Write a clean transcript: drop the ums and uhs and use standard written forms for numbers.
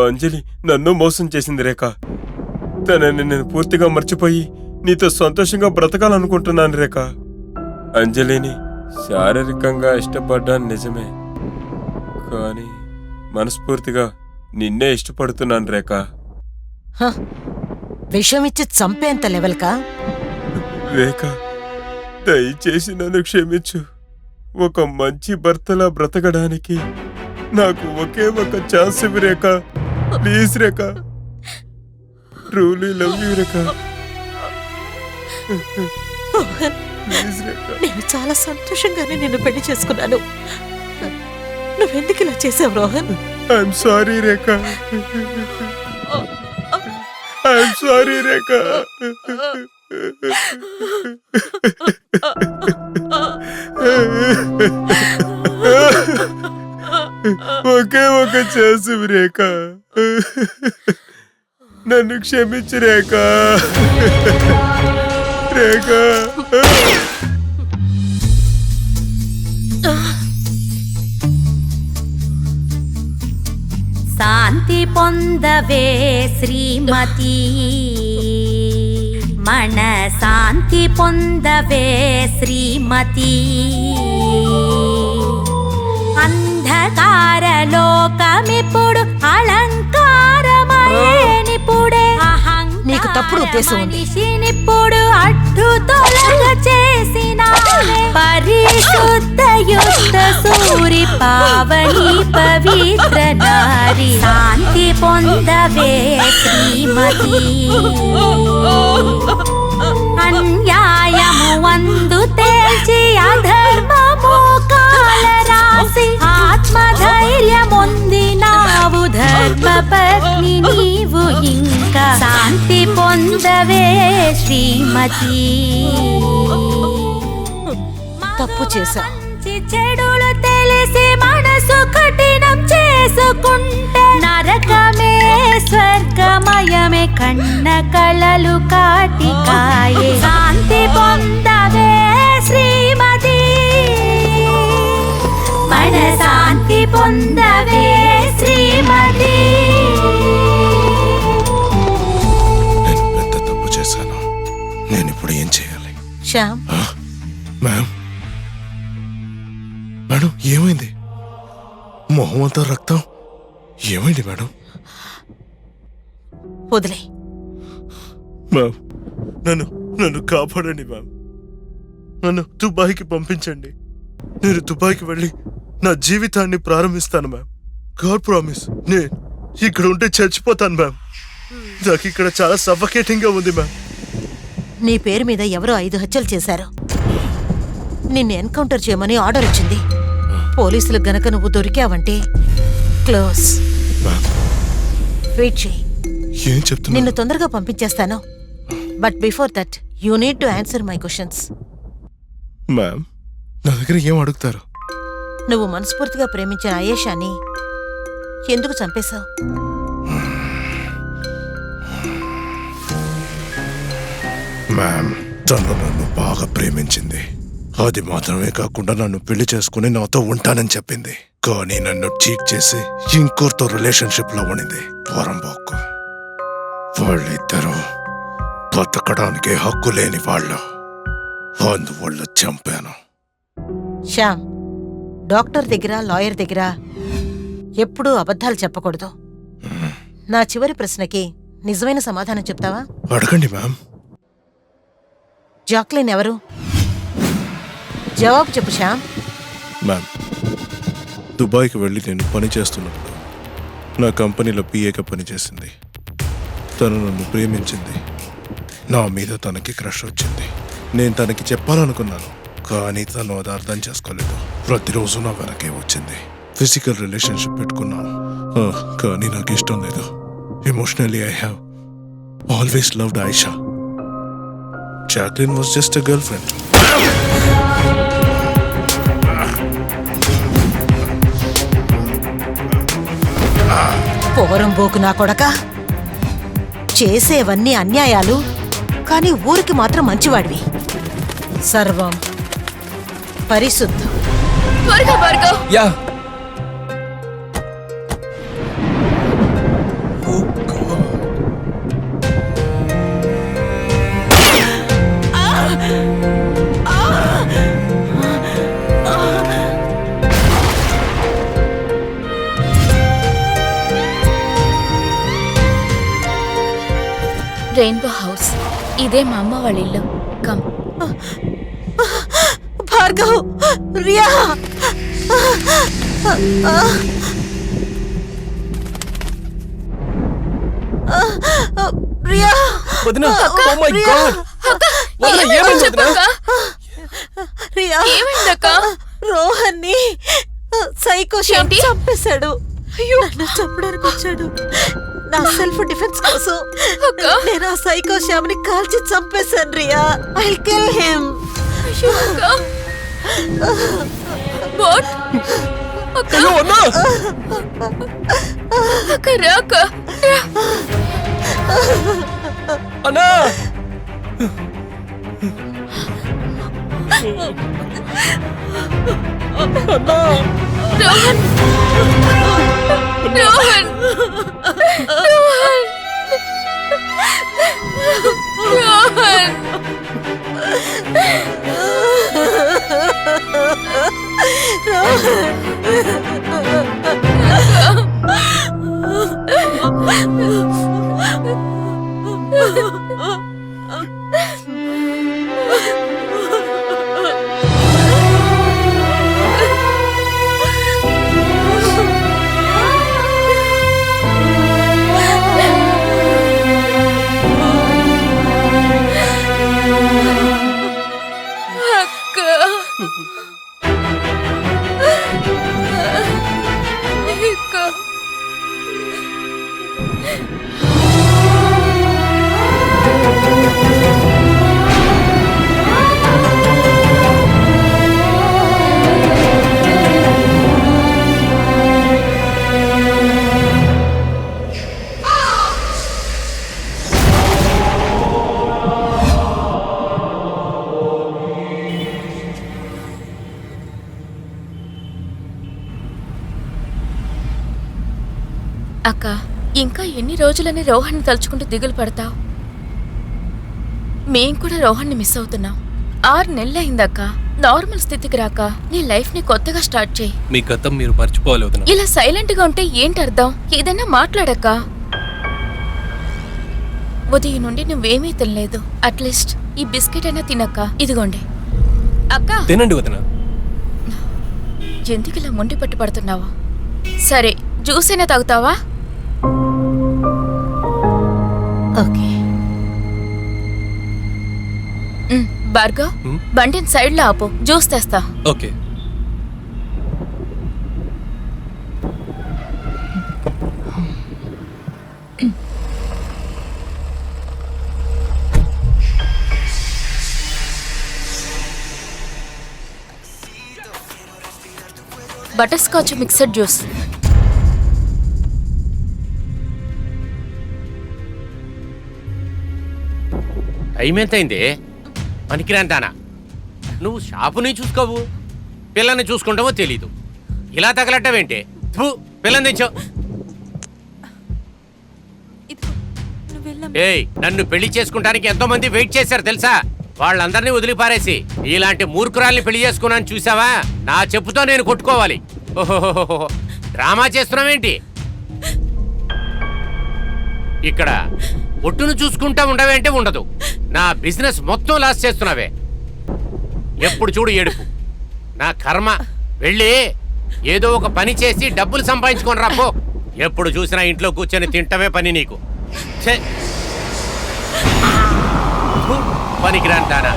అంజలి నన్ను మోసం చేసింది రేఖ. తనని నేను పూర్తిగా మర్చిపోయి నీతో సంతోషంగా బ్రతకాలనుకుంటున్నాను రేఖ. అంజలిని శారీరకంగా ఇష్టపడ్డాను నిజమే, కానీ మనస్ఫూర్తిగా నిన్నే ఇష్టపడుతున్నాను రేఖ. విషమిచ్చి చంపేంత లెవెల్కా? రేఖ, దయచేసి నన్ను క్షమించు. ఒక మంచి భర్తలా బ్రతకడానికి నాకు ఒకే ఒక ఛాన్స్ ఇవ్వు Rekha. Please Rekha, truly love you Rekha. Please Rekha. నేను చాలా సంతోషంగానే నిన్ను పెళ్లి చేసుకున్నాను. నువ్వెందుకు ఇలా చేసావు Rohan? I'm sorry Rekha. I'm sorry Rekha. ఒకే ఒక ఛాన్స్ రేఖ. నన్ను క్షమించు రేఖ. రేఖ, శాంతి పొందవే శ్రీమతి, మన శాంతి పొందవే శ్రీమతి. అంధకార లోకమిప్పుడు అలంకారమయేనిప్పుడే నీకు తప్పుడు ఉద్దేశం ఉంది. మనిషినిప్పుడు అడ్డు తొలగ చేసిన పరిశుద్ధ యుద్ధ సూరి పావని పవిత్ర నారి. శాంతి పొందవే శ్రీమతి, అన్యాయము వందు తేల్చి అధర్మము కాల రాసి ఆత్మధైర్యమొందినావు ధర్మ పత్ని నీవు ఇంకా. శాంతి పొందవే శ్రీమతి. తప్పు చేశా. చెడులు తెలిసి మనసు కఠినం చేసుకుంటే నరకమే స్వర్గమయమే కన్న కళలు కాటికాయే. శాంతి పొందవే శ్రీమతి, మన శాంతి పొందవే శ్రీమతి. నేను పెద్ద తప్పు చేశాను. నేను ఇప్పుడు ఏం చేయాలి? శ్యామ్, మేడం, మేడం ఏమైంది? మొహం అంతా రక్తం. ఏమైంది మేడం? వదిలే. మ్యామ్, నన్ను కాపాడండి మ్యామ్. నన్ను దుబాయ్కి పంపించండి. నేను దుబాయ్కి వెళ్ళి నా జీవితాన్ని ప్రారంభిస్తాను మ్యామ్. God promise. నేను ఇక్కడ ఉంటే చచ్చిపోతాను మ్యామ్. నాకు ఇక్కడ చాలా సఫకేటింగ్ గా ఉంది మ్యామ్. నీ పేరు మీద ఎవరో 5 హత్యలు చేశారు. నిన్ను ఎన్కౌంటర్ చేయమని ఆర్డర్ వచ్చింది. పోలీసులు గనక నువ్వు దొరికావంటే క్లోజ్. వెయిట్ చేయి, ఏం చెప్తున్నా? నిన్ను తొందరగా పంపించేస్తాను. But before that you need to answer my questions. Ma'am, నా దగ్గర ఏం అడుగుతారు? నువ్వు మనస్ఫూర్తిగా ప్రేమించిన ఆయేషాని ఎందుకు చంపేశావు? మ్యామ్, తను నన్ను బాగా ప్రేమించింది. అది మాత్రమే కాకుండా నన్ను పెళ్లి చేసుకుని నాతో ఉంటానని చెప్పింది. కానీ నన్ను చీట్ చేసి ఇంకోరితో రిలేషన్షిప్ లో ఉండింది. పోరంబోకు. వాళ్ళిద్దరూ బతకడానికి హక్కు లేని వాళ్ళు. అందువల్ల చంపాను. శ్యామ్, డాక్టర్ దగ్గర లాయర్ దగ్గర ఎప్పుడూ అబద్ధాలు చెప్పకూడదు. నా చివరి ప్రశ్నకి నిజమైన సమాధానం చెప్తావా? అడగండి మ్యామ్. జాక్లిన్ ఎవరు? జవాబు చెప్పు శ్యామ్. మ్యామ్, దుబాయ్కి వెళ్ళి నేను పని చేస్తున్నప్పుడు నా కంపెనీలో పిఏగా పనిచేసింది. తను నన్ను ప్రేమించింది. నా మీద తనకి క్రష్ వచ్చింది. నేను తనకి చెప్పాలనుకున్నాను, కానీ తను అది అర్థం చేసుకోలేదు. ప్రతిరోజు నా వెనకే వచ్చింది. ఫిజికల్ రిలేషన్షిప్ పెట్టుకున్నాను, కానీ నాకు ఇష్టం లేదు. Emotionally I have always loved Ayesha. Jacqueline was just a girlfriend. పోరంబోకు నా కొడక. చేసేవన్నీ అన్యాయాలు, కానీ ఊరికి మాత్రం మంచివాడివి. సర్వం పరిశుద్ధం. Rainbow house. ఇదే మా అమ్మ వాళ్ళ ఇల్లు. కమ్. భార్గవ్, రియా, రియా, వదినా, oh my God! వదినా, ఏమైంది వదినా? రియా, ఏమైందక్క? రోహన్ని సైకో శ్యామ్ ఏంటి? చంపేశాడు. నన్ను చంపడానికి వచ్చాడు. నా సెల్ఫ్ డిఫెన్స్ కోసం నేను ఆ సైకో శ్యామ్ ని కాల్చి చంపేశాను. Riya, I kill him. What? అక్క, అయ్యో, వదినా! అక్క రాక. అన్నా! అన్నా! రోహన్, రోహన్, రోహన్, రోహన్. అక్క, ఇంకా ఎన్ని రోజులని రోహన్ని తలుచుకుంటూ దిగులు పడతావు? మేం కూడా రోహన్ని మిస్ అవుతున్నాం. 6 నెలలైందక్క. నార్మల్ స్థితికి రాక నీ లైఫ్ ని కొత్తగా స్టార్ట్ చేయి. మీ గతం మీరు మర్చిపోవాలి వదినా. ఇలా సైలెంట్ గా ఉంటే ఏంటి అర్థం? ఏదైనా మాట్లాడక్క. ఉదయం నుండి నువ్వేమీ తినలేదు. అట్లీస్ట్ ఈ బిస్కెట్ అయినా తినక్క. ఇదిగోండి అక్క. తినండి వదినా. ఎందుకు ఇలా మొండి పట్టు పడుతున్నావా? సరే, జ్యూస్ అయినా తాగుతావా? ఓకే. భార్గవ్, బండిని సైడ్ లో ఆపు. జ్యూస్ తెస్తా. Okay. Butter scotch mixed juice. Time ఎంత అయింది? పనికిరాంతానా? నువ్వు షాపుని చూసుకోవు, పిల్లని చూసుకుంటావో తెలీదు. ఇలా తగలట్టవేంటి? పిల్లని తెచ్చో. ఏయ్, నన్ను పెళ్లి చేసుకుంటానికి ఎంతో మంది వెయిట్ చేశారు తెలుసా? వాళ్ళందరినీ వదిలిపారేసి ఇలాంటి మూర్ఖురాల్ని పెళ్లి చేసుకున్నాను చూసావా? నా చెప్పుతో నేను కొట్టుకోవాలి. ఓహో, డ్రామా చేస్తున్నావేంటి? ఇక్కడ ఒట్టును చూసుకుంటా ఉండవేంటే ఉండదు. నా బిజినెస్ మొత్తం లాస్ చేస్తున్నావే. ఎప్పుడు చూడు ఏడుపు. నా కర్మ. వెళ్ళి ఏదో ఒక పని చేసి డబ్బులు సంపాదించుకొని రాపో. ఎప్పుడు చూసినా ఇంట్లో కూర్చొని తింటమే పని నీకు. పనికిరాంటానా?